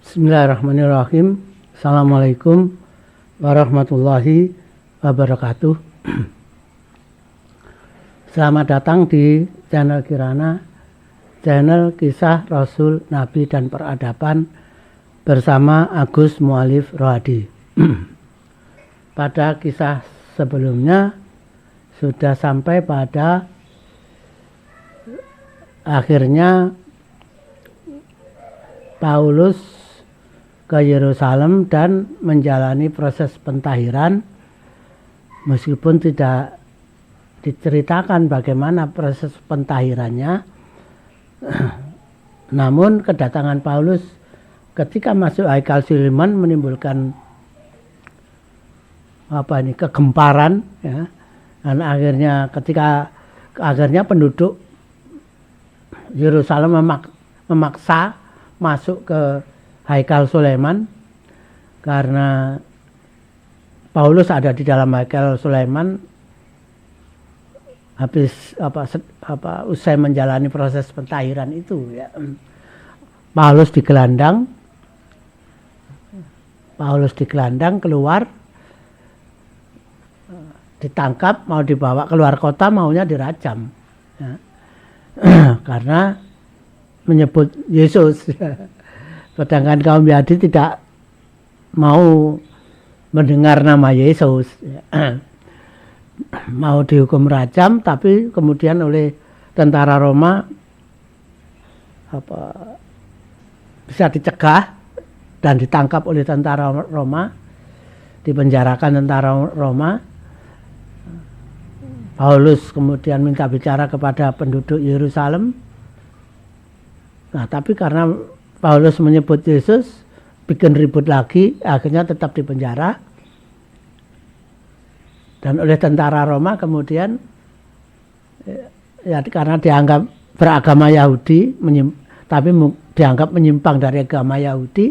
Bismillahirrahmanirrahim. Assalamualaikum warahmatullahi wabarakatuh. Selamat datang di channel Kirana, channel kisah Rasul, Nabi dan peradaban bersama Agus Mualif Rohadi. Pada kisah sebelumnya sudah sampai pada akhirnya Paulus ke Yerusalem dan menjalani proses pentahiran, meskipun tidak diceritakan bagaimana proses pentahirannya. Namun kedatangan Paulus ketika masuk Haikal Sulaiman menimbulkan kegemparan, ya. Dan akhirnya penduduk Yerusalem memaksa masuk ke Haikal Sulaiman, karena Paulus ada di dalam Haikal Sulaiman usai menjalani proses pentahiran itu, ya. Paulus digelandang keluar, ditangkap, mau dibawa keluar kota, maunya dirajam, ya. Karena menyebut Yesus. Sedangkan kaum Yahudi tidak mau mendengar nama Yesus, ya. Mau dihukum rajam, tapi kemudian oleh tentara Roma bisa dicegah dan ditangkap oleh tentara Roma, dipenjarakan tentara Roma. Paulus kemudian minta bicara kepada penduduk Yerusalem. Nah, tapi karena Paulus menyebut Yesus, bikin ribut lagi, akhirnya tetap dipenjara. Dan oleh tentara Roma kemudian, ya karena dianggap beragama Yahudi, tapi dianggap menyimpang dari agama Yahudi,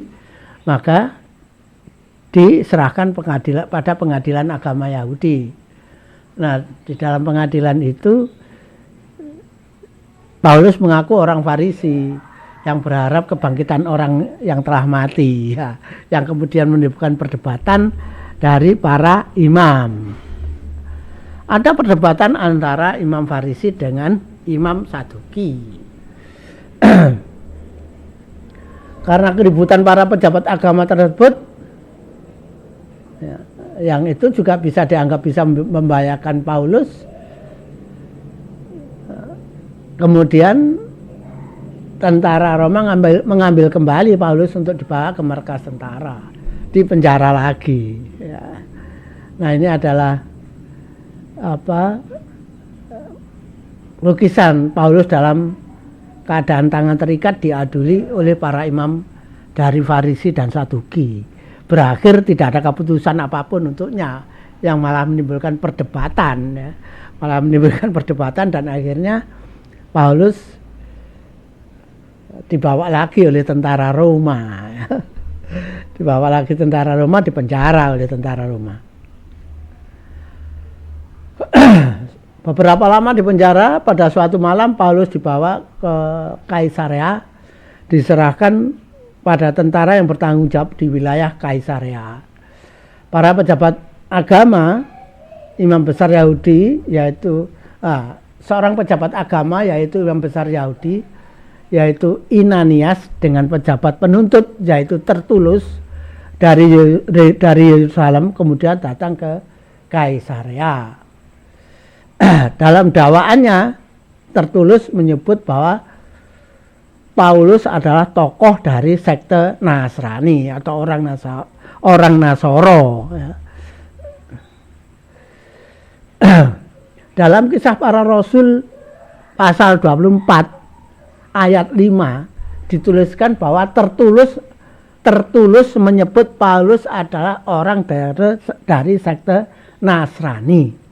maka diserahkan pada pengadilan agama Yahudi. Nah, di dalam pengadilan itu Paulus mengaku orang Farisi yang berharap kebangkitan orang yang telah mati, ya, yang kemudian menimbulkan perdebatan dari para imam. Ada perdebatan antara Imam Farisi dengan Imam Saduki. Karena keributan para pejabat agama tersebut, ya, yang itu juga bisa dianggap bisa membahayakan Paulus. Kemudian tentara Roma mengambil kembali Paulus untuk dibawa ke markas tentara, dipenjara lagi, ya. Nah, ini adalah lukisan Paulus dalam keadaan tangan terikat diadili oleh para imam dari Farisi dan Saduki. Berakhir tidak ada keputusan apapun untuknya, yang malah menimbulkan perdebatan, ya. Dan akhirnya Paulus dibawa lagi oleh tentara Roma, ya. Dipenjara oleh tentara Roma. Beberapa lama di penjara. Pada suatu malam Paulus dibawa ke Kaisarea, diserahkan pada tentara yang bertanggung jawab di wilayah Kaisarea. Para pejabat agama, imam besar Yahudi, yaitu seorang pejabat agama, yaitu imam besar Yahudi, yaitu Ananias, dengan pejabat penuntut, yaitu Tertulus, dari Yerusalem, kemudian datang ke Kaisarea. Dalam dakwaannya, Tertulus menyebut bahwa Paulus adalah tokoh dari sekte Nasrani atau orang Nasoro, ya. Dalam Kisah Para Rasul pasal 24 ayat 5 dituliskan bahwa Tertulus menyebut Paulus adalah orang dari sekte Nasrani.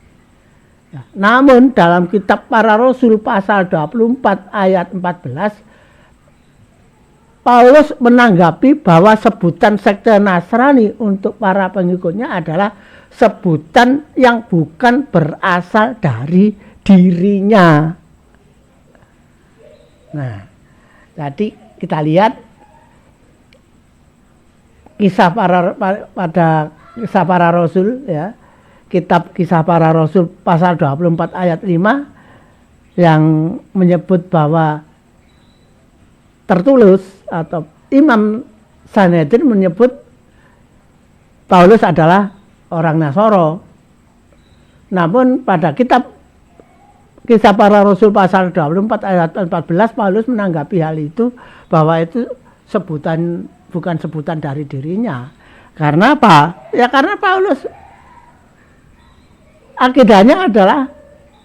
Namun dalam Kitab Para Rasul pasal 24 ayat 14, Paulus menanggapi bahwa sebutan sekte Nasrani untuk para pengikutnya adalah sebutan yang bukan berasal dari dirinya. Nah, tadi kita lihat pada kisah para rasul ya, kitab Kisah Para Rasul pasal 24 ayat 5 yang menyebut bahwa Tertulus atau Imam Sanhedrin menyebut Paulus adalah orang Nasoro. Namun pada kitab Kisah Para Rasul pasal 24 ayat 14 Paulus menanggapi hal itu bahwa itu sebutan, bukan sebutan dari dirinya. Karena apa? Ya karena Paulus akidahnya adalah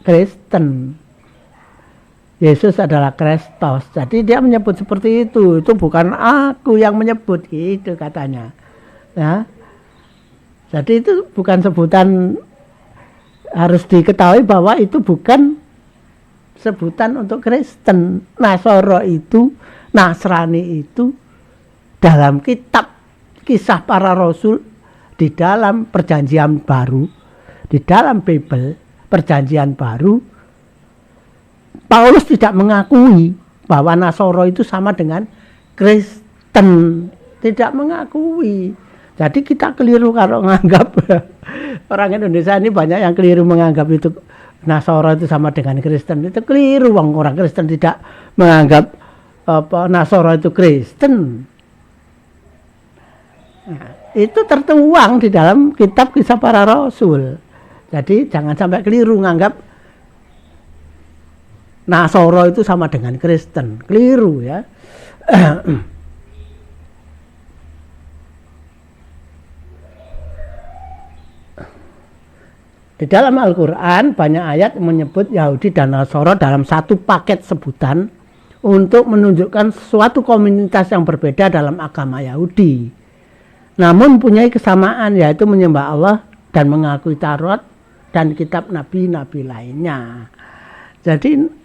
Kristen. Yesus adalah Kristus. Jadi dia menyebut seperti itu. Itu bukan aku yang menyebut, gitu katanya. Ya. Jadi itu bukan sebutan, harus diketahui bahwa itu bukan sebutan untuk Kristen. Nasoro itu, Nasrani itu dalam kitab Kisah Para Rasul, di dalam Perjanjian Baru, di dalam Bible Perjanjian Baru, Paulus tidak mengakui bahwa Nasoro itu sama dengan Kristen, tidak mengakui. Jadi kita keliru kalau menganggap orang Indonesia ini banyak yang keliru menganggap itu Nasoro itu sama dengan Kristen. Itu keliru, orang Kristen tidak menganggap Nasoro itu Kristen. Nah, itu tertuang di dalam kitab Kisah Para Rasul. Jadi jangan sampai keliru menganggap Nasoro itu sama dengan Kristen, keliru ya. Di dalam Al-Quran banyak ayat menyebut Yahudi dan Nasoro dalam satu paket sebutan untuk menunjukkan suatu komunitas yang berbeda dalam agama Yahudi. Namun mempunyai kesamaan, yaitu menyembah Allah dan mengakui Taurat dan kitab nabi-nabi lainnya. Jadi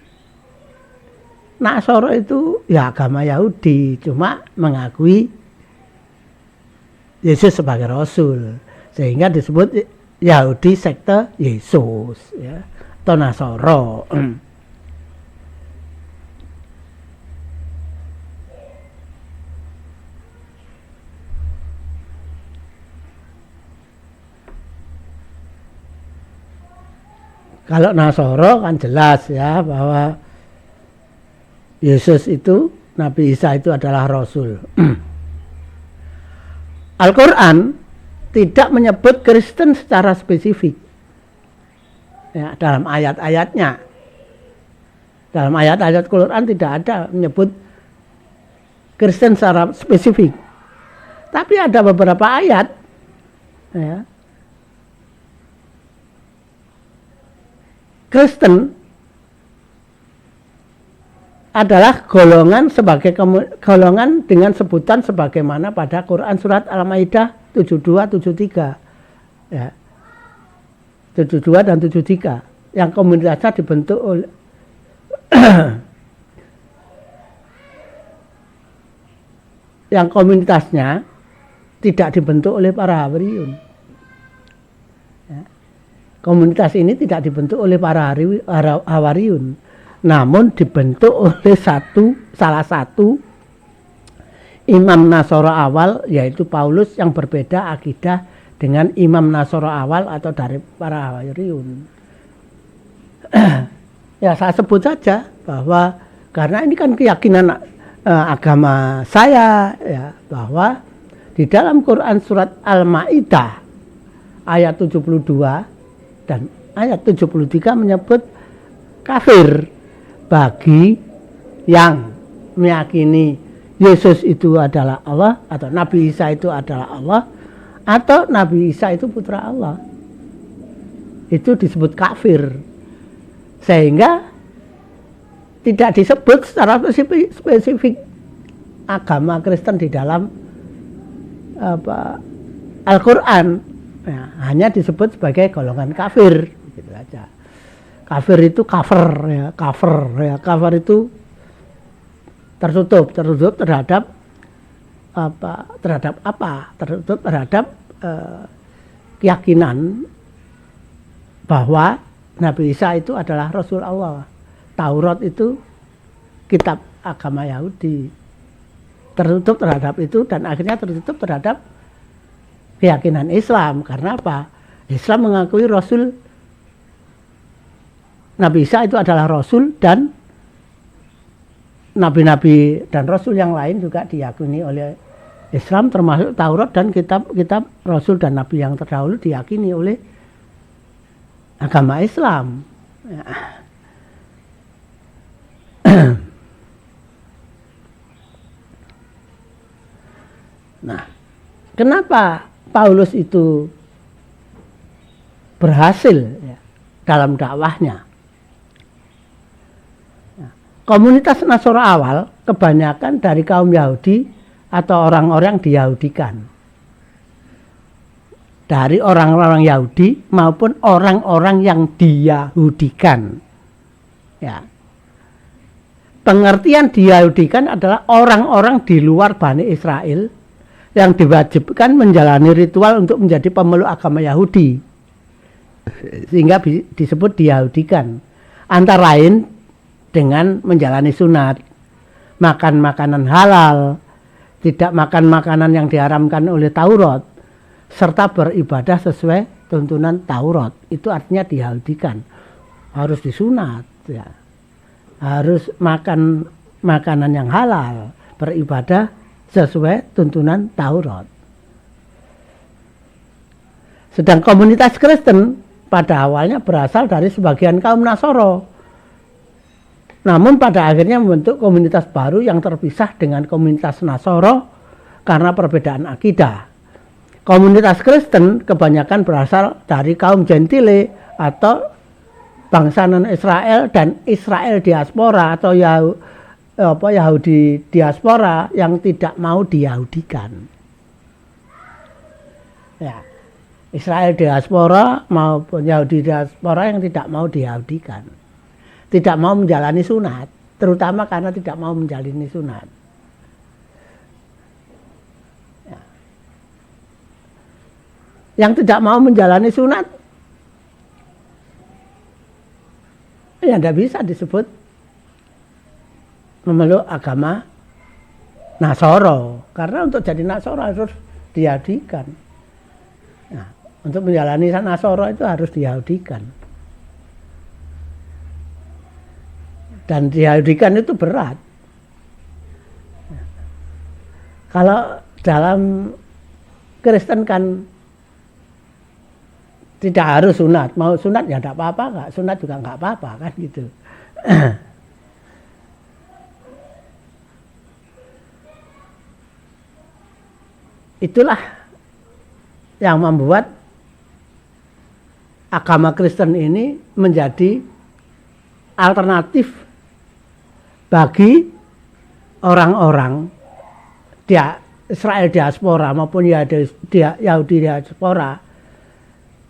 Nasoro itu ya agama Yahudi, cuma mengakui Yesus sebagai Rasul, sehingga disebut Yahudi sekte Yesus ya, atau Nasoro. Kalau Nasoro kan jelas ya bahwa Yesus itu, Nabi Isa itu adalah Rasul. Al-Quran tidak menyebut Kristen secara spesifik ya, dalam ayat-ayatnya. Dalam ayat-ayat Al-Quran tidak ada menyebut Kristen secara spesifik. Tapi ada beberapa ayat ya, Kristen adalah golongan sebagai golongan dengan sebutan sebagaimana pada Quran surat Al-Maidah 72-73 ya. 72 dan 73 yang komunitasnya dibentuk oleh yang komunitasnya tidak dibentuk oleh para Hawariyun ya. Komunitas ini tidak dibentuk oleh para Hawariyun, namun dibentuk oleh salah satu imam Nasoro awal, yaitu Paulus, yang berbeda akidah dengan imam Nasoro awal atau dari para Hawariyun. Ya saya sebut saja bahwa karena ini kan keyakinan agama saya ya, bahwa di dalam Quran surat Al-Maidah ayat 72 dan ayat 73 menyebut kafir bagi yang meyakini Yesus itu adalah Allah, atau Nabi Isa itu adalah Allah, atau Nabi Isa itu putra Allah. Itu disebut kafir. Sehingga tidak disebut secara spesifik agama Kristen di dalam Al-Quran. Ya, hanya disebut sebagai golongan kafir, gitu aja. Kafir itu kafir ya, kafir itu tertutup terhadap tertutup terhadap keyakinan bahwa Nabi Isa itu adalah Rasul Allah. Taurat itu kitab agama Yahudi. Tertutup terhadap itu dan akhirnya tertutup terhadap keyakinan Islam. Karena apa? Islam mengakui Rasul Nabi Isa itu adalah Rasul, dan nabi-nabi dan Rasul yang lain juga diyakini oleh Islam, termasuk Taurat dan kitab-kitab Rasul dan Nabi yang terdahulu diyakini oleh agama Islam. Ya. Nah, kenapa Paulus itu berhasil ya, dalam dakwahnya? Nah, komunitas Nasara awal kebanyakan dari kaum Yahudi atau orang-orang diyahudikan. Dari orang-orang Yahudi maupun orang-orang yang diyahudikan. Ya. Pengertian diyahudikan adalah orang-orang di luar Bani Israel yang diwajibkan menjalani ritual untuk menjadi pemeluk agama Yahudi, sehingga disebut diyahudikan. Antara lain dengan menjalani sunat, makan makanan halal, tidak makan makanan yang diharamkan oleh Taurat, serta beribadah sesuai tuntunan Taurat. Itu artinya diyahudikan. Harus disunat, ya. Harus makan makanan yang halal, beribadah sesuai tuntunan Taurat. Sedang komunitas Kristen pada awalnya berasal dari sebagian kaum Nasoro, namun pada akhirnya membentuk komunitas baru yang terpisah dengan komunitas Nasoro karena perbedaan akidah. Komunitas Kristen kebanyakan berasal dari kaum Gentile atau bangsa non-Israel dan Israel diaspora atau Yahudi diaspora yang tidak mau diyahudikan. Ya, Israel diaspora maupun Yahudi diaspora yang tidak mau diyahudikan, tidak mau menjalani sunat, terutama karena tidak mau menjalani sunat. Ya. Yang tidak mau menjalani sunat, ya tidak bisa disebut memeluk agama Nasoro, karena untuk jadi Nasoro harus diyahudikan. Nah, untuk menjalani Nasoro itu harus diyahudikan, dan diyahudikan itu berat. Kalau dalam Kristen kan tidak harus sunat, mau sunat ya tidak apa-apa, nggak sunat juga nggak apa-apa kan gitu. Itulah yang membuat agama Kristen ini menjadi alternatif bagi orang-orang Israel diaspora maupun Yahudi diaspora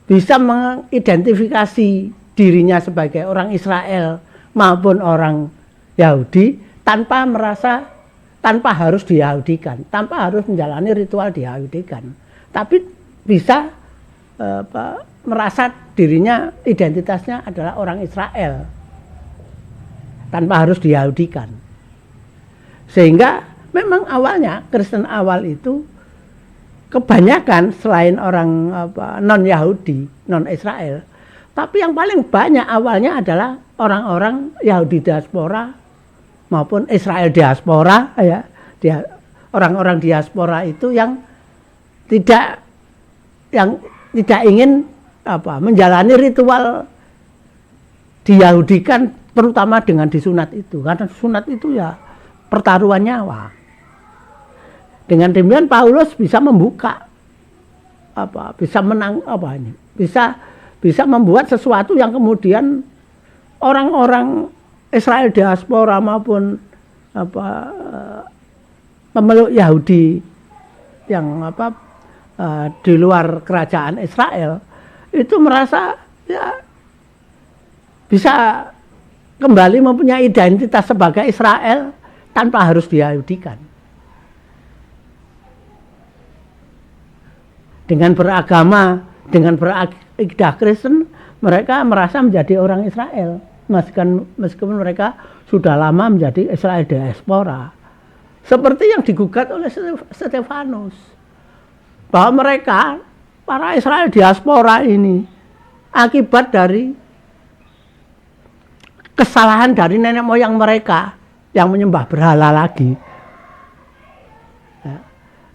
bisa mengidentifikasi dirinya sebagai orang Israel maupun orang Yahudi tanpa harus diyahudikan, tanpa harus menjalani ritual diyahudikan, tapi bisa merasa dirinya, identitasnya adalah orang Israel tanpa harus diyahudikan. Sehingga memang awalnya Kristen awal itu kebanyakan selain orang non-Yahudi, non-Israel, tapi yang paling banyak awalnya adalah orang-orang Yahudi diaspora maupun Israel diaspora, ya, orang-orang diaspora itu yang tidak ingin menjalani ritual diyahudikan, terutama dengan disunat itu, karena sunat itu ya pertaruhan nyawa. Dengan demikian Paulus bisa membuka bisa membuat sesuatu yang kemudian orang-orang Israel diaspora maupun pemeluk Yahudi yang di luar kerajaan Israel itu merasa ya bisa kembali mempunyai identitas sebagai Israel tanpa harus diyahudikan. Dengan beragama, dengan berakidah Kristen, mereka merasa menjadi orang Israel. Meskipun mereka sudah lama menjadi Israel diaspora. Seperti yang digugat oleh Stefanus. bahwa mereka para Israel diaspora ini akibat dari kesalahan dari nenek moyang mereka yang menyembah berhala lagi.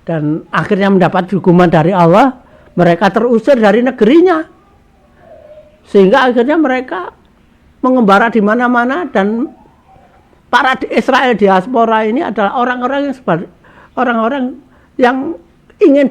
Dan akhirnya mendapat hukuman dari Allah, mereka terusir dari negerinya. Sehingga akhirnya mereka mengembara di mana-mana, dan para Israel diaspora ini adalah orang-orang yang ingin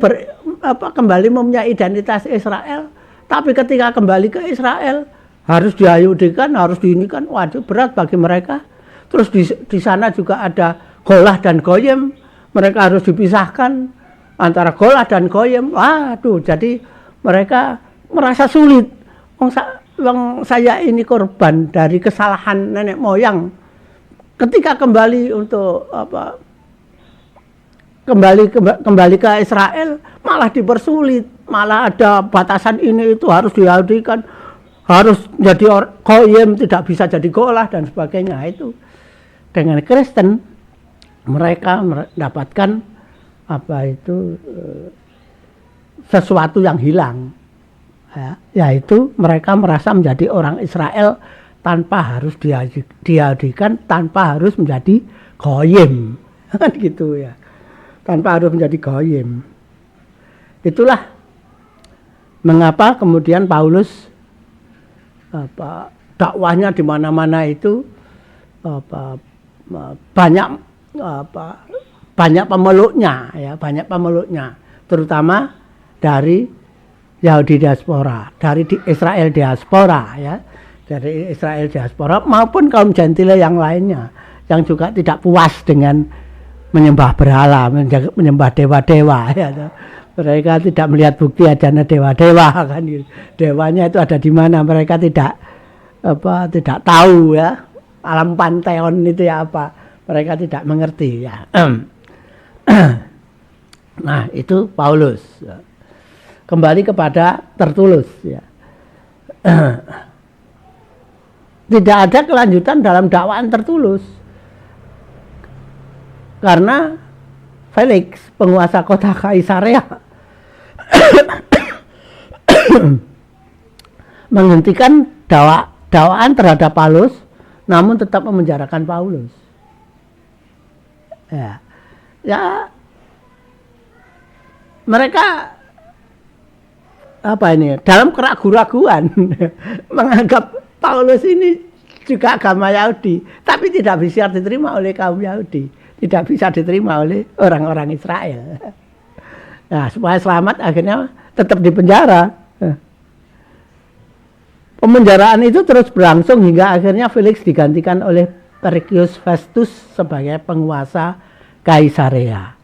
kembali mempunyai identitas Israel, tapi ketika kembali ke Israel harus diayudikan, harus diinikan, waduh berat bagi mereka. Terus di sana juga ada Golah dan Goyim, mereka harus dipisahkan antara Golah dan Goyim. Waduh, jadi mereka merasa sulit. Saya ini korban dari kesalahan nenek moyang. Ketika kembali untuk kembali ke Israel malah dipersulit, malah ada batasan ini itu harus diadukan, harus jadi Goyim, tidak bisa jadi Golah dan sebagainya. Itu dengan Kristen mereka mendapatkan sesuatu yang hilang, yaitu mereka merasa menjadi orang Israel tanpa harus diadukan, tanpa harus menjadi Goyim, kan gitu ya, tanpa harus menjadi Goyim. Itulah mengapa kemudian Paulus dakwahnya di mana-mana itu banyak pemeluknya, ya, banyak pemeluknya, terutama dari Yahudi diaspora, dari Israel diaspora, ya, dari Israel diaspora maupun kaum gentile yang lainnya yang juga tidak puas dengan menyembah berhala, menyembah dewa-dewa, ya. Mereka tidak melihat bukti adanya dewa-dewa, kan, dewanya itu ada di mana, mereka tidak tahu, ya, alam panteon itu ya apa, mereka tidak mengerti, ya. Nah, itu Paulus. Kembali kepada Tertulus, ya. Tidak ada kelanjutan dalam dakwaan Tertulus karena Felix, penguasa kota Kaisarea, menghentikan dakwaan terhadap Paulus, namun tetap memenjarakan Paulus. Ya, mereka dalam keraguan-raguan menganggap Paulus ini juga agama Yahudi, tapi tidak bisa diterima oleh kaum Yahudi, tidak bisa diterima oleh orang-orang Israel. Nah, supaya selamat akhirnya tetap dipenjara. Pemenjaraan itu terus berlangsung hingga akhirnya Felix digantikan oleh Perkius Festus sebagai penguasa Kaisarea.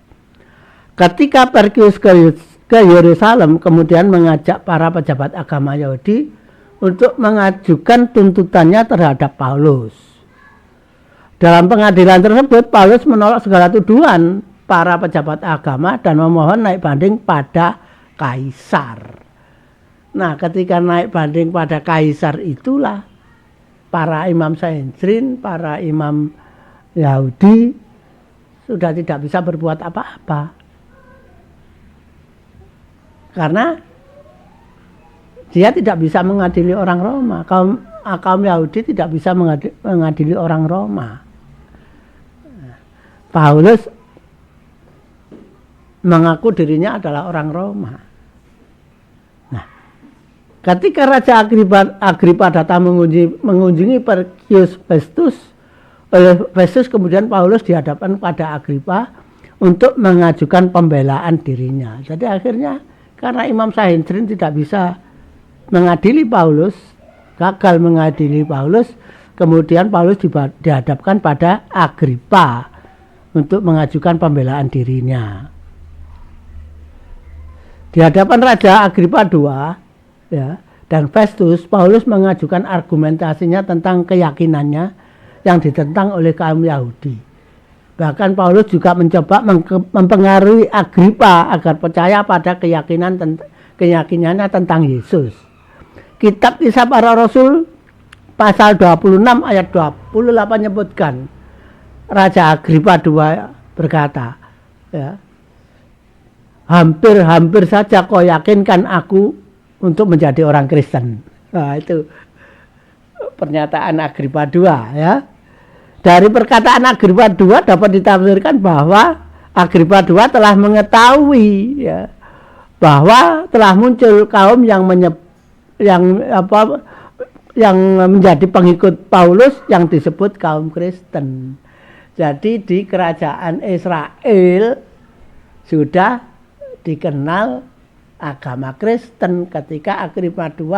Ketika Perkius ke Yerusalem, kemudian mengajak para pejabat agama Yahudi untuk mengajukan tuntutannya terhadap Paulus. Dalam pengadilan tersebut, Paulus menolak segala tuduhan para pejabat agama dan memohon naik banding pada Kaisar. Nah, ketika naik banding pada Kaisar itulah para imam Sanhedrin, para imam Yahudi sudah tidak bisa berbuat apa-apa. Karena dia tidak bisa mengadili orang Roma. Kaum Yahudi tidak bisa mengadili orang Roma. Paulus mengaku dirinya adalah orang Roma. Nah, ketika Raja Agripa datang mengunjungi Perkius Festus, oleh Festus kemudian Paulus dihadapkan pada Agripa untuk mengajukan pembelaan dirinya. Jadi akhirnya karena Imam Sanhedrin tidak bisa mengadili Paulus, gagal mengadili Paulus, kemudian Paulus dihadapkan pada Agripa untuk mengajukan pembelaan dirinya. Di hadapan Raja Agripa II, ya, dan Festus, Paulus mengajukan argumentasinya tentang keyakinannya yang ditentang oleh kaum Yahudi. Bahkan Paulus juga mencoba mempengaruhi Agripa agar percaya pada keyakinannya tentang Yesus. Kitab Kisah Para Rasul pasal 26 ayat 28 menyebutkan, Raja Agripa II berkata, ya, hampir saja kau yakinkan aku untuk menjadi orang Kristen. Nah, itu pernyataan Agripa II ya. Dari perkataan Agripa II dapat ditafsirkan bahwa Agripa II telah mengetahui ya, bahwa telah muncul kaum yang menjadi pengikut Paulus yang disebut kaum Kristen. Jadi di kerajaan Israel sudah dikenal agama Kristen ketika Agripa II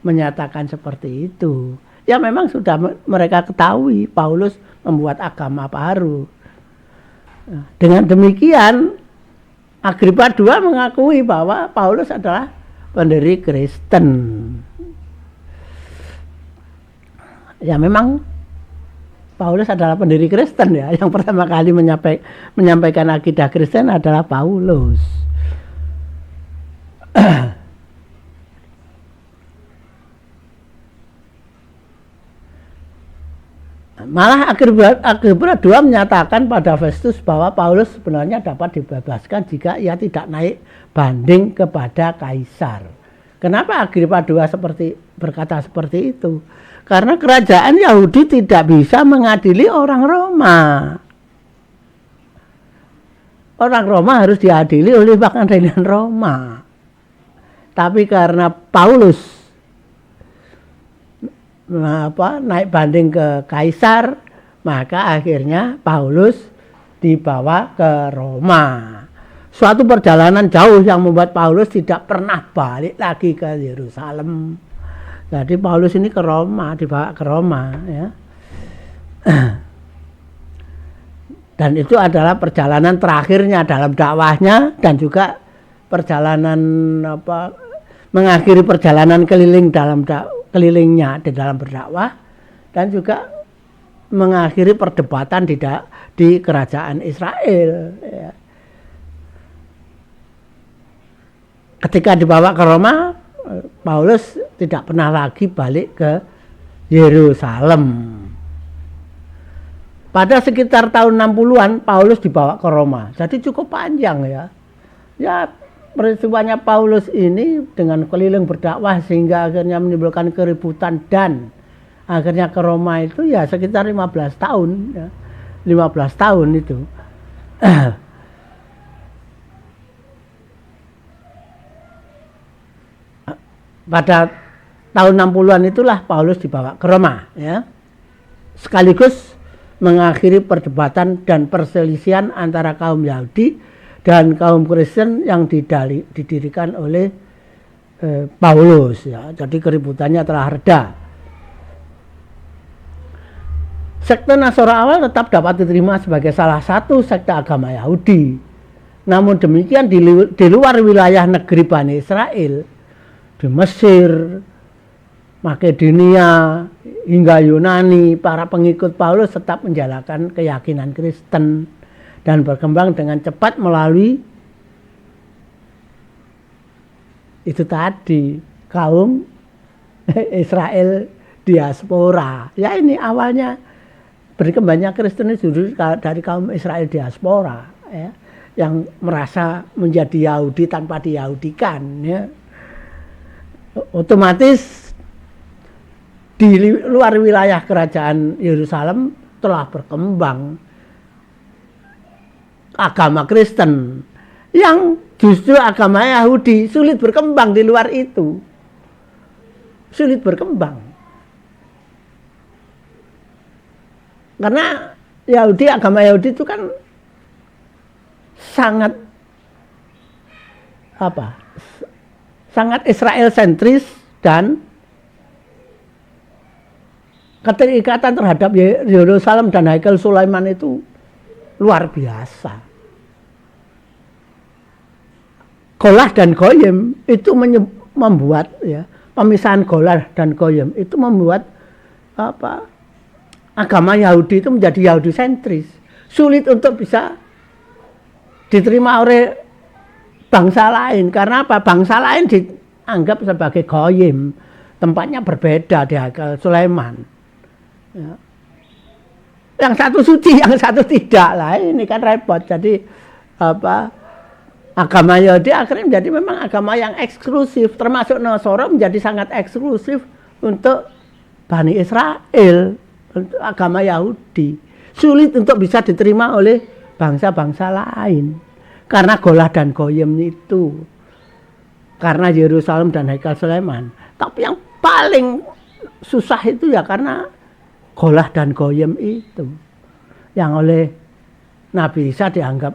menyatakan seperti itu. Ya memang sudah mereka ketahui Paulus membuat agama baru. Dengan demikian Agripa II mengakui bahwa Paulus adalah pendiri Kristen. Ya memang Paulus adalah pendiri Kristen ya. Yang pertama kali menyampaikan akidah Kristen adalah Paulus. Malah Agripa II menyatakan pada Festus bahwa Paulus sebenarnya dapat dibebaskan jika ia tidak naik banding kepada Kaisar. Kenapa Agripa II berkata seperti itu? Karena kerajaan Yahudi tidak bisa mengadili orang Roma. Orang Roma harus diadili oleh pengadilan Roma. Tapi karena Paulus naik banding ke Kaisar, maka akhirnya Paulus dibawa ke Roma. Suatu perjalanan jauh yang membuat Paulus tidak pernah balik lagi ke Yerusalem. Jadi Paulus ini ke Roma, dibawa ke Roma ya. Dan itu adalah perjalanan terakhirnya dalam dakwahnya dan juga perjalanan mengakhiri perjalanan kelilingnya di dalam berdakwah dan juga mengakhiri perdebatan di kerajaan Israel ya. Ketika dibawa ke Roma, Paulus tidak pernah lagi balik ke Yerusalem. Pada sekitar tahun 60-an Paulus dibawa ke Roma. Jadi cukup panjang ya. Ya peristiwanya Paulus ini dengan keliling berdakwah sehingga akhirnya menimbulkan keributan dan akhirnya ke Roma itu ya sekitar 15 tahun ya. 15 tahun itu. Pada tahun 60-an itulah Paulus dibawa ke Roma ya. Sekaligus mengakhiri perdebatan dan perselisihan antara kaum Yahudi dan kaum Kristen yang didirikan oleh Paulus ya. Jadi keributannya telah reda. Sekte Nasara awal tetap dapat diterima sebagai salah satu sekte agama Yahudi. Namun demikian di luar wilayah negeri Bani Israel, di Mesir, Makedonia, hingga Yunani, para pengikut Paulus tetap menjalankan keyakinan Kristen dan berkembang dengan cepat melalui itu tadi kaum Israel diaspora. Ya ini awalnya berkembangnya Kristen itu dari kaum Israel diaspora ya, yang merasa menjadi Yahudi tanpa diyahudikan ya. Otomatis di luar wilayah kerajaan Yerusalem telah berkembang agama Kristen yang justru agama Yahudi sulit berkembang di luar itu. Sulit berkembang. Karena agama Yahudi itu kan sangat sangat Israel sentris dan keterikatan terhadap Yerusalem dan Haikal Sulaiman itu luar biasa. Golah dan Goyim itu membuat ya, pemisahan Golah dan Goyim itu membuat agama Yahudi itu menjadi Yahudi sentris, sulit untuk bisa diterima oleh bangsa lain. Karena apa? Bangsa lain dianggap sebagai Goyim, tempatnya berbeda di Haikal Sulaiman ya. Yang satu suci, yang satu tidak lah, ini kan repot. Jadi agama Yahudi akhirnya menjadi memang agama yang eksklusif, termasuk Nasara menjadi sangat eksklusif untuk Bani Israel, untuk agama Yahudi. Sulit untuk bisa diterima oleh bangsa-bangsa lain karena golah dan goyem itu, karena Yerusalem dan Haikal Sulaiman. Tapi yang paling susah itu ya karena golah dan goyem itu, yang oleh Nabi Isa dianggap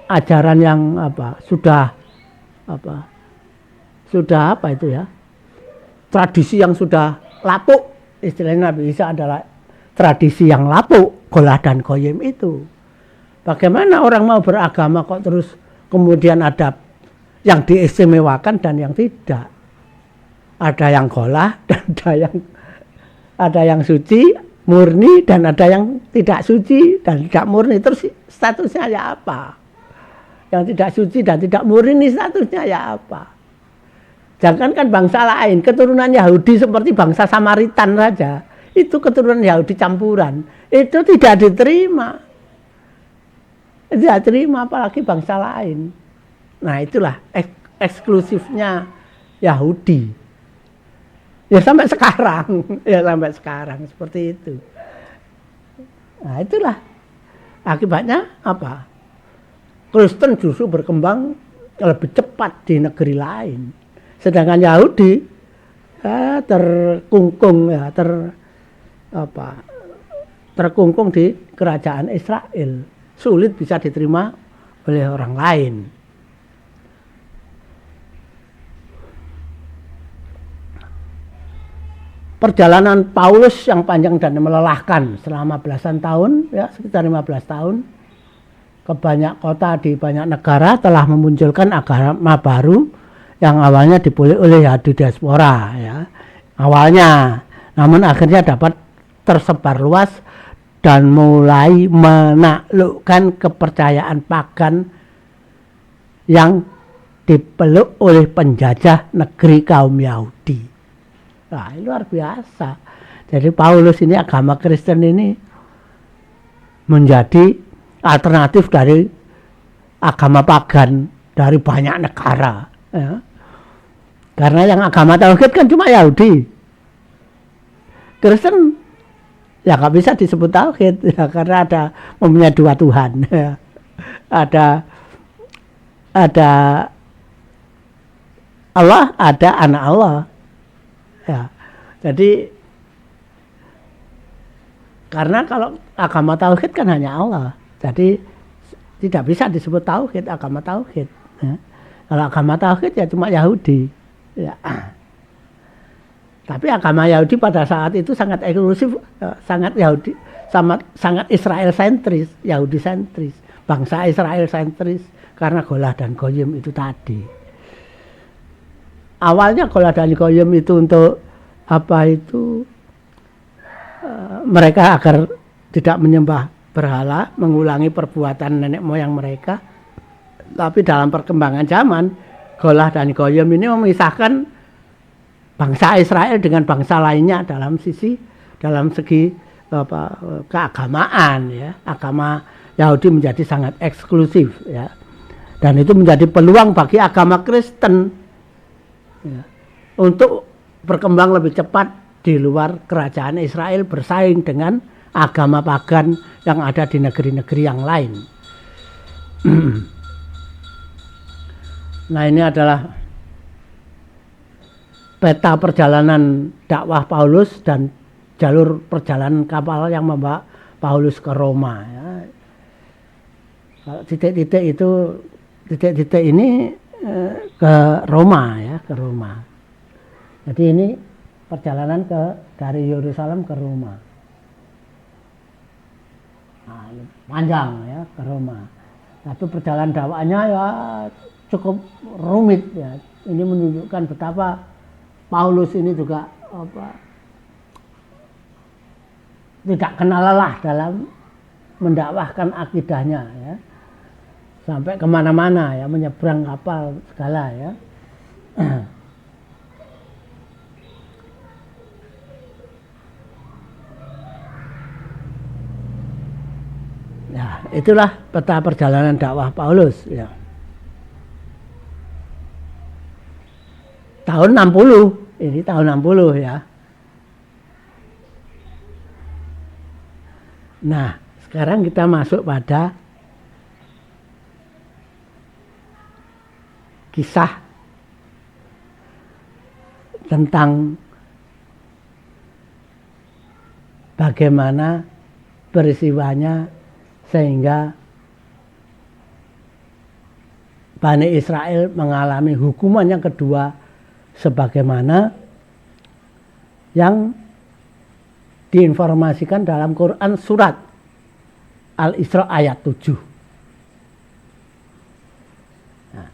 ajaran yang sudah itu ya, tradisi yang sudah lapuk. Istilahnya Nabi Isa adalah tradisi yang lapuk, golah dan goyem itu. Bagaimana orang mau beragama kok terus kemudian ada yang diistimewakan dan yang tidak, ada yang golah dan ada yang suci murni dan ada yang tidak suci dan tidak murni. Terus statusnya ya apa? Yang tidak suci dan tidak murni statusnya ya apa? Jangankan bangsa lain, keturunan Yahudi seperti bangsa Samaritan saja, itu keturunan Yahudi campuran, itu tidak diterima. Tidak terima apalagi bangsa lain. Nah itulah eksklusifnya Yahudi. Ya sampai sekarang seperti itu. Nah itulah akibatnya apa? Kristen justru berkembang lebih cepat di negeri lain. Sedangkan Yahudi terkungkung terkungkung di kerajaan Israel, sulit bisa diterima oleh orang lain. Perjalanan Paulus yang panjang dan melelahkan selama belasan tahun, ya sekitar 15 tahun, ke banyak kota di banyak negara telah memunculkan agama baru yang awalnya dipilih oleh Yahudi diaspora, ya awalnya, namun akhirnya dapat tersebar luas dan mulai menaklukkan kepercayaan pagan yang dipeluk oleh penjajah negeri kaum Yahudi. Nah, luar biasa. Jadi Paulus ini, agama Kristen ini menjadi alternatif dari agama pagan dari banyak negara, ya. Karena yang agama tauhid kan cuma Yahudi. Kristen ya nggak bisa disebut tauhid ya, karena ada mempunyai dua Tuhan, ya. ada Allah, ada anak Allah, ya. Jadi karena kalau agama tauhid kan hanya Allah, jadi tidak bisa disebut tauhid, agama tauhid, ya. Kalau agama tauhid ya cuma Yahudi, ya. Tapi agama Yahudi pada saat itu sangat eksklusif, sangat Yahudi, sangat Israel sentris, Yahudi sentris, bangsa Israel sentris, karena golah dan goyim itu tadi. Awalnya golah dan goyim itu untuk mereka agar tidak menyembah berhala, mengulangi perbuatan nenek moyang mereka. Tapi dalam perkembangan zaman, golah dan goyim ini memisahkan bangsa Israel dengan bangsa lainnya dalam segi keagamaan, ya. Agama Yahudi menjadi sangat eksklusif, ya. Dan itu menjadi peluang bagi agama Kristen, ya, untuk berkembang lebih cepat di luar kerajaan Israel, bersaing dengan agama pagan yang ada di negeri-negeri yang lain. Nah, ini adalah peta perjalanan dakwah Paulus dan jalur perjalanan kapal yang membawa Paulus ke Roma, ya. Kalau titik-titik ini ke Roma, ya, ke Roma. Jadi ini perjalanan dari Yerusalem ke Roma. Nah, panjang, ya, ke Roma. Tapi perjalanan dakwahnya ya cukup rumit, ya. Ini menunjukkan betapa Paulus ini juga tidak kenal lelah dalam mendakwahkan akidahnya, ya. Sampai kemana-mana, ya, menyeberang kapal segala, ya. Ya, itulah peta perjalanan dakwah Paulus ya. Tahun 60, ini tahun 60 ya. Nah, sekarang kita masuk pada kisah tentang bagaimana peristiwanya sehingga Bani Israel mengalami hukuman yang kedua sebagaimana yang diinformasikan dalam Quran surat Al-Isra ayat 7. Nah,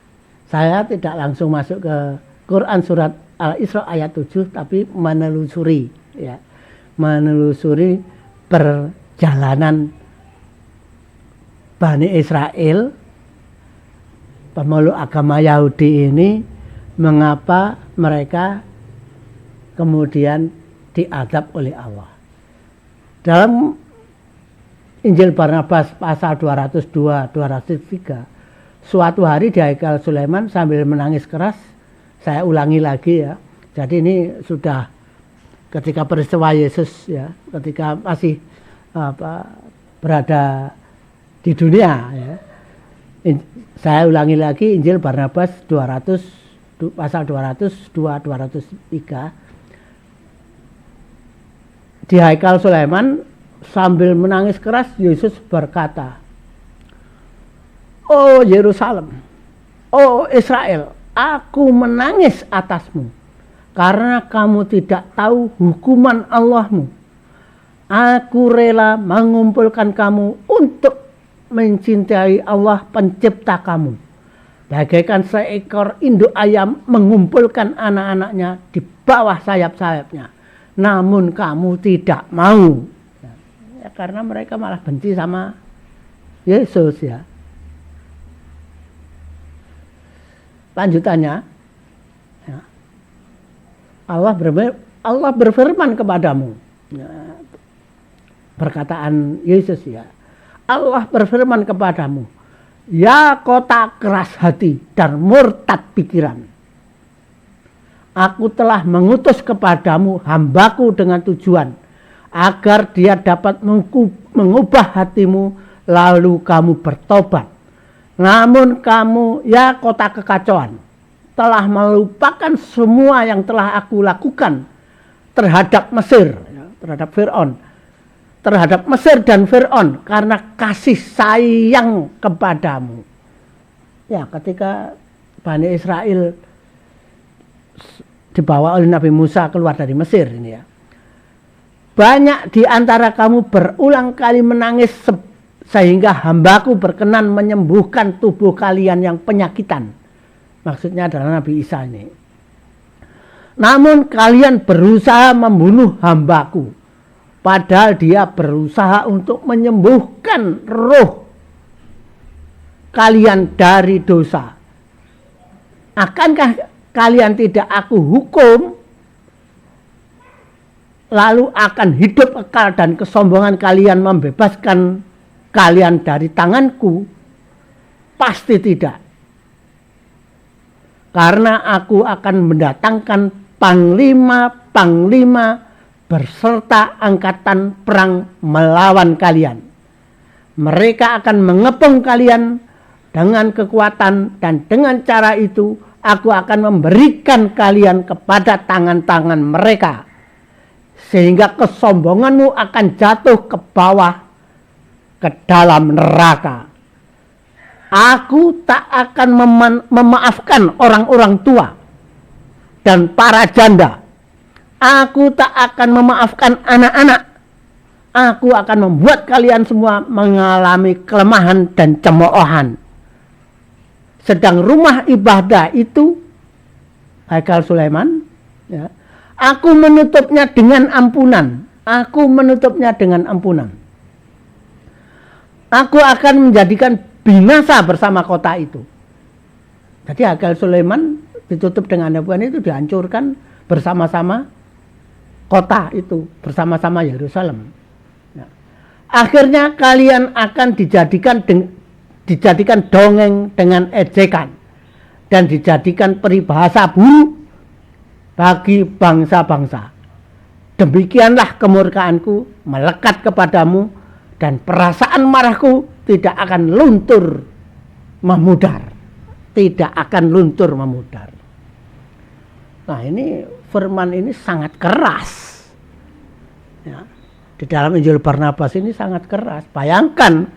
saya tidak langsung masuk ke Quran surat Al-Isra ayat 7 tapi menelusuri ya. Menelusuri perjalanan Bani Israel pemeluk agama Yahudi ini, mengapa mereka kemudian diazab oleh Allah. Dalam Injil Barnabas pasal 202-203, suatu hari di Haikal Sulaiman sambil menangis keras, saya ulangi lagi ya. Jadi ini sudah ketika peristiwa Yesus ya, ketika masih berada di dunia ya. Saya ulangi lagi Injil Barnabas pasal 202-203. Di Haikal Sulaiman sambil menangis keras Yesus berkata, "Oh Yerusalem, oh Israel, aku menangis atasmu karena kamu tidak tahu hukuman Allahmu. Aku rela mengumpulkan kamu untuk mencintai Allah pencipta kamu, bagaikan seekor induk ayam mengumpulkan anak-anaknya di bawah sayap-sayapnya. Namun kamu tidak mau." Ya, karena mereka malah benci sama Yesus ya. Lanjutannya, ya, Allah berfirman kepadamu. Ya, perkataan Yesus ya. Allah berfirman kepadamu, "Ya kota keras hati dan murtad pikiran. Aku telah mengutus kepadamu hambaku dengan tujuan agar dia dapat mengubah hatimu lalu kamu bertobat. Namun kamu, ya kota kekacauan, telah melupakan semua yang telah aku lakukan terhadap Mesir," terhadap Fir'aun, terhadap Mesir dan Fir'aun karena kasih sayang kepadamu. Ya, ketika Bani Israel dibawa oleh Nabi Musa keluar dari Mesir ini ya. Banyak di antara kamu berulang kali menangis sehingga hambaku berkenan menyembuhkan tubuh kalian yang penyakitan. Maksudnya adalah Nabi Isa ini. Namun kalian berusaha membunuh hambaku, padahal dia berusaha untuk menyembuhkan roh kalian dari dosa. Akankah kalian tidak aku hukum, lalu akan hidup kekal dan kesombongan kalian membebaskan kalian dari tanganku? Pasti tidak. Karena aku akan mendatangkan panglima-panglima berserta angkatan perang melawan kalian. Mereka akan mengepung kalian dengan kekuatan, dan dengan cara itu aku akan memberikan kalian kepada tangan-tangan mereka, sehingga kesombonganmu akan jatuh ke bawah, ke dalam neraka. Aku tak akan memaafkan orang-orang tua dan para janda. Aku tak akan memaafkan anak-anak. Aku akan membuat kalian semua mengalami kelemahan dan cemoohan. Sedang rumah ibadah itu, Haikal Sulaiman, ya, aku menutupnya dengan ampunan. Aku menutupnya dengan ampunan. Aku akan menjadikan binasa bersama kota itu. Jadi Haikal Sulaiman ditutup dengan ampunan itu, dihancurkan bersama-sama kota itu, bersama-sama Yerusalem. Nah, Akhirnya kalian akan dijadikan dongeng dengan ejekan dan dijadikan peribahasa buruk bagi bangsa-bangsa. Demikianlah kemurkaanku melekat kepadamu dan perasaan marahku tidak akan luntur memudar. Tidak akan luntur memudar. Nah, ini firman ini sangat keras. Ya. Di dalam Injil Barnabas ini sangat keras. Bayangkan,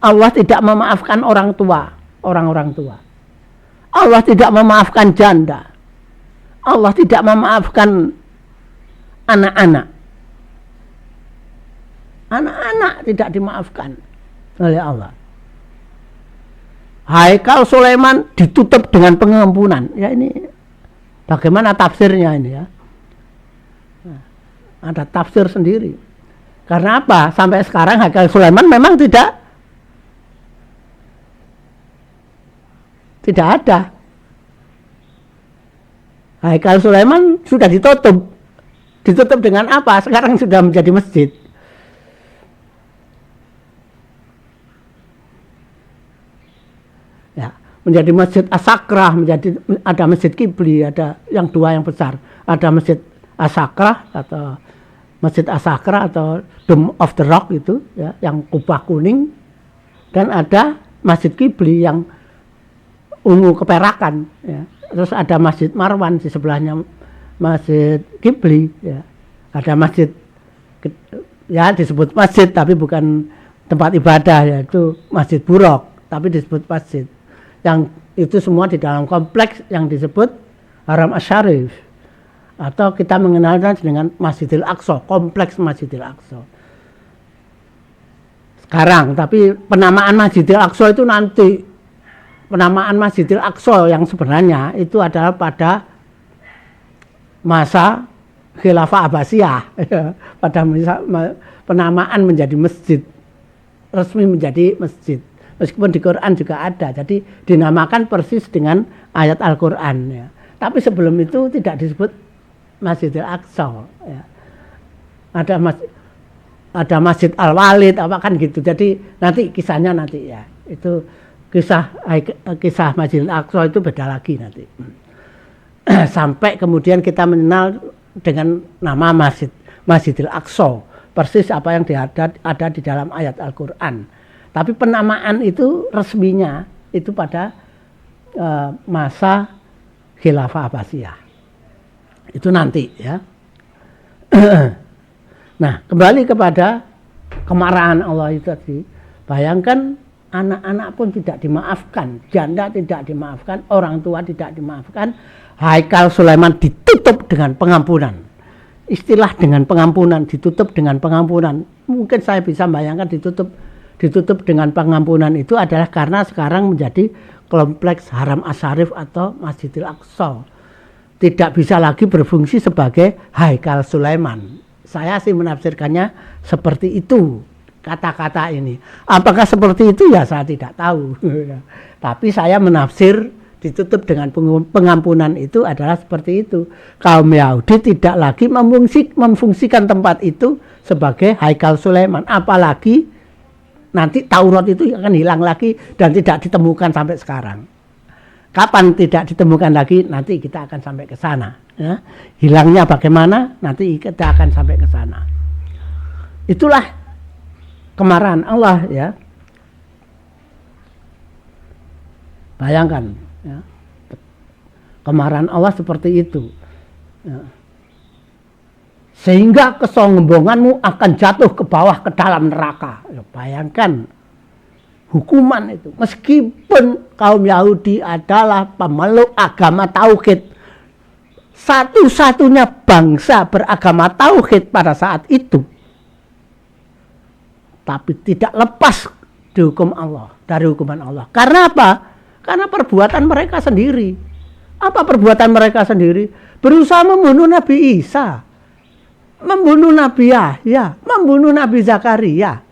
Allah tidak memaafkan orang tua, orang-orang tua. Allah tidak memaafkan janda. Allah tidak memaafkan anak-anak. Anak-anak tidak dimaafkan oleh Allah. Haikal Sulaiman ditutup dengan pengampunan. Ya, ini bagaimana tafsirnya ini ya? Ada tafsir sendiri. Karena apa? Sampai sekarang Haikal Sulaiman memang tidak ada. Haikal Sulaiman sudah ditutup. Ditutup dengan apa? Sekarang sudah menjadi masjid. Ya, menjadi masjid As-Sakrah, ada masjid Kibli, ada yang dua yang besar. Ada masjid As-Sakrah atau Masjid As-Sakrah atau Dome of the Rock itu ya, yang kubah kuning, dan ada Masjid Kibli yang ungu keperakan ya. Terus ada Masjid Marwan di sebelahnya Masjid Kibli ya. Ada masjid ya disebut masjid tapi bukan tempat ibadah, yaitu Masjid Buraq, tapi disebut masjid. Yang itu semua di dalam kompleks yang disebut Haram Asy-Syarif, atau kita mengenalnya dengan Masjidil Aqsa, kompleks Masjidil Aqsa. Sekarang, tapi penamaan Masjidil Aqsa itu nanti, penamaan Masjidil Aqsa yang sebenarnya itu adalah pada masa Khilafah Abbasiyah, pada masa penamaan menjadi masjid, resmi menjadi masjid. Meskipun di Quran juga ada, jadi dinamakan persis dengan ayat Al-Quran ya. Tapi sebelum itu tidak disebut Masjidil Aqsa ya. Ada Masjid Al-Walid apa kan gitu. Jadi nanti kisahnya nanti ya. Itu kisah Masjidil Aqsa itu beda lagi nanti. Sampai kemudian kita mengenal dengan nama Masjidil Aqsa, persis apa yang ada di dalam ayat Al-Quran. Tapi penamaan itu resminya itu pada masa Khilafah Abbasiyah. Itu nanti ya. Nah, kembali kepada kemarahan Allah itu tadi. Bayangkan anak-anak pun tidak dimaafkan, janda tidak dimaafkan, orang tua tidak dimaafkan. Haikal Sulaiman ditutup dengan pengampunan. Istilah dengan pengampunan, ditutup dengan pengampunan. Mungkin saya bisa bayangkan ditutup dengan pengampunan itu adalah karena sekarang menjadi kompleks Haram Asy-Syarif atau Masjidil Aqsa. Tidak bisa lagi berfungsi sebagai Haikal Sulaiman. Saya sih menafsirkannya seperti itu, kata-kata ini. Apakah seperti itu ya saya tidak tahu. Tapi saya menafsir ditutup dengan pengampunan itu adalah seperti itu. Kaum Yahudi tidak lagi memfungsikan tempat itu sebagai Haikal Sulaiman. Apalagi nanti Taurat itu akan hilang lagi dan tidak ditemukan sampai sekarang. Kapan tidak ditemukan lagi, nanti kita akan sampai ke sana. Ya. Hilangnya bagaimana, nanti kita akan sampai ke sana. Itulah kemarahan Allah ya. Bayangkan ya. Kemarahan Allah seperti itu. Ya. Sehingga kesombonganmu akan jatuh ke bawah ke dalam neraka. Ya, bayangkan hukuman itu. Meskipun kaum Yahudi adalah pemeluk agama tauhid, satu-satunya bangsa beragama tauhid pada saat itu, tapi tidak lepas dihukum Allah, dari hukuman Allah. Karena apa? Karena perbuatan mereka sendiri. Apa perbuatan mereka sendiri? Berusaha membunuh Nabi Isa, membunuh Nabi Yahya, membunuh Nabi Zakaria.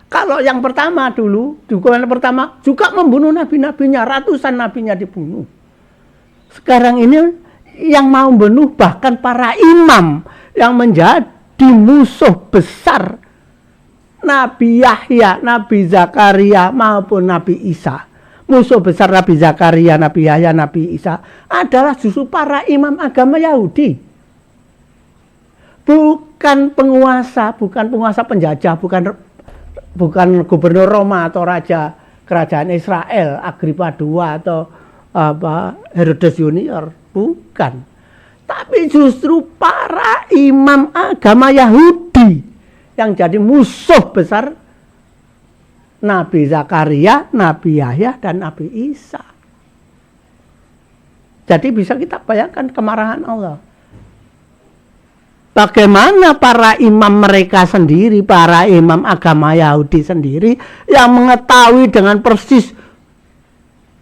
Kalau yang pertama dulu, hukuman pertama juga membunuh nabi-nabinya, ratusan nabinya dibunuh. Sekarang ini yang mau membunuh bahkan para imam yang Yahudi musuh besar Nabi Yahya, Nabi Zakaria maupun Nabi Isa. Musuh besar Nabi Zakaria, Nabi Yahya, Nabi Isa adalah justru para imam agama Yahudi. Bukan penguasa penjajah, bukan gubernur Roma atau raja kerajaan Israel, Agripa II atau Herodes Junior, bukan. Tapi justru para imam agama Yahudi yang jadi musuh besar Nabi Zakaria, Nabi Yahya, dan Nabi Isa. Jadi bisa kita bayangkan kemarahan Allah. Bagaimana para imam mereka sendiri, para imam agama Yahudi sendiri yang mengetahui dengan persis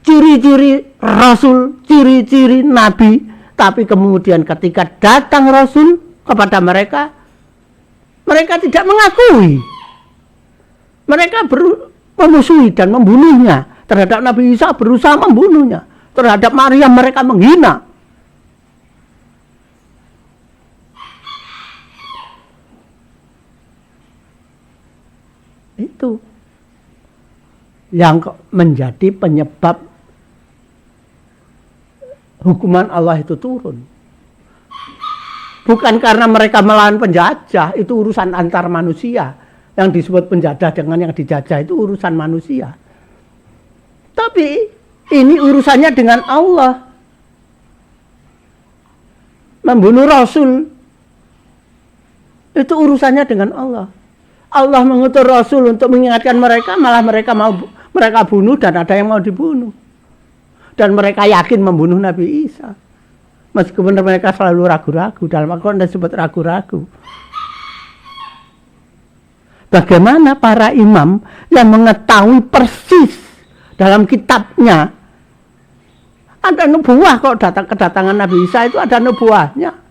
ciri-ciri Rasul, ciri-ciri Nabi, tapi kemudian ketika datang Rasul kepada mereka, mereka tidak mengakui. Mereka memusuhi dan membunuhnya. Terhadap Nabi Isa berusaha membunuhnya. Terhadap Maryam mereka menghina. Itu yang menjadi penyebab hukuman Allah itu turun. Bukan karena mereka melawan penjajah, itu urusan antar manusia. Yang disebut penjajah dengan yang dijajah itu urusan manusia. Tapi ini urusannya dengan Allah. Membunuh Rasul itu urusannya dengan Allah. Allah mengutus Rasul untuk mengingatkan mereka, malah mereka bunuh dan ada yang mau dibunuh. Dan mereka yakin membunuh Nabi Isa. Meskipun mereka selalu ragu-ragu, dalam Al-Quran disebut ragu-ragu. Bagaimana para imam yang mengetahui persis dalam kitabnya, ada nubuah kok kedatangan Nabi Isa itu ada nubuahnya.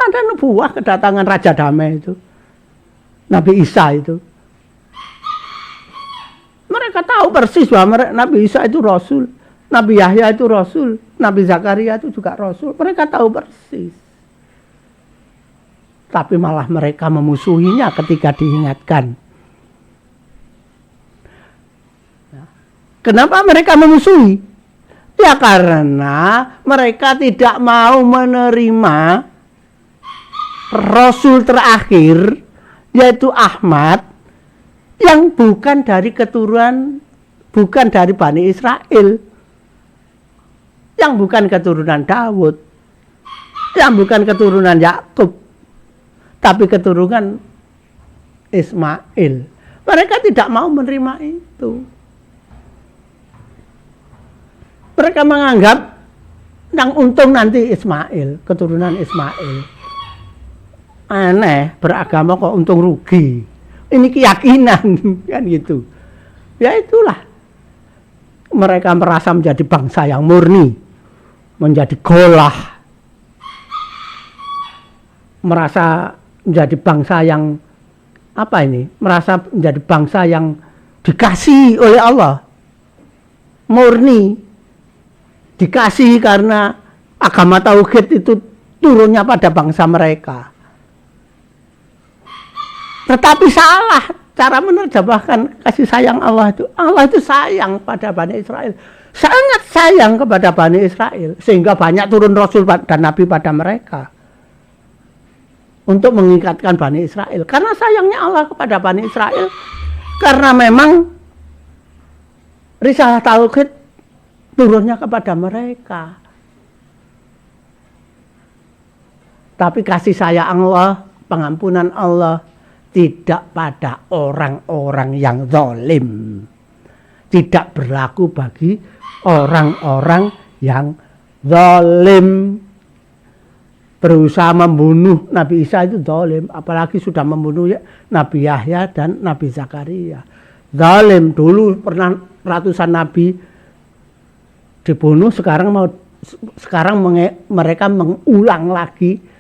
Ada nubuah kedatangan Raja Damai itu, Nabi Isa itu. Mereka tahu persis bahwa Nabi Isa itu Rasul, Nabi Yahya itu Rasul, Nabi Zakaria itu juga Rasul. Mereka tahu persis. Tapi malah mereka memusuhinya ketika diingatkan. Kenapa mereka memusuhi? Ya karena mereka tidak mau menerima Rasul terakhir, yaitu Ahmad, yang bukan dari keturunan, bukan dari Bani Israel, yang bukan keturunan Daud, yang bukan keturunan Yakub, tapi keturunan Ismail. Mereka tidak mau menerima itu. Mereka menganggap yang untung nanti Ismail, keturunan Ismail. Aneh, beragama kok untung rugi. Ini keyakinan kan gitu. Ya itulah. Mereka merasa menjadi bangsa yang murni, menjadi golah, merasa menjadi bangsa yang apa ini? Merasa menjadi bangsa yang dikasihi oleh Allah, murni, dikasihi karena agama tauhid itu turunnya pada bangsa mereka. Tetapi salah cara menerjemahkan kasih sayang Allah itu. Allah itu sayang pada Bani Israel, sangat sayang kepada Bani Israel, sehingga banyak turun Rasul dan Nabi pada mereka untuk mengingatkan Bani Israel. Karena sayangnya Allah kepada Bani Israel, karena memang risalah tauhid turunnya kepada mereka. Tapi kasih sayang Allah, pengampunan Allah tidak pada orang-orang yang zalim. Tidak berlaku bagi orang-orang yang zalim. Berusaha membunuh Nabi Isa itu zalim, apalagi sudah membunuh Nabi Yahya dan Nabi Zakaria. Zalim. Dulu pernah ratusan nabi dibunuh, sekarang mereka mengulang lagi.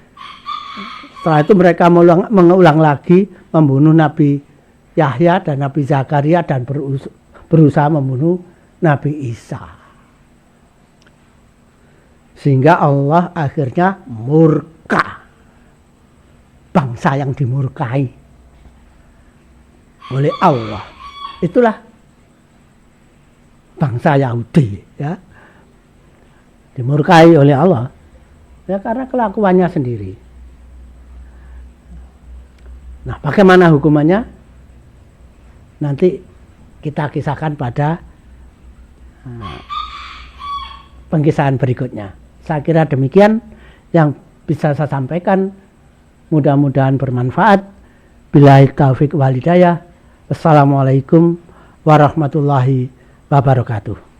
Setelah itu mereka mengulang lagi membunuh Nabi Yahya dan Nabi Zakaria dan berusaha membunuh Nabi Isa. Sehingga Allah akhirnya murka. Bangsa yang dimurkai oleh Allah. Itulah bangsa Yahudi, ya. Dimurkai oleh Allah. Ya karena kelakuannya sendiri. Nah, bagaimana hukumannya? Nanti kita kisahkan pada pengkisahan berikutnya. Saya kira demikian yang bisa saya sampaikan. Mudah-mudahan bermanfaat. Billahi taufiq wal hidayah. Wassalamualaikum warahmatullahi wabarakatuh.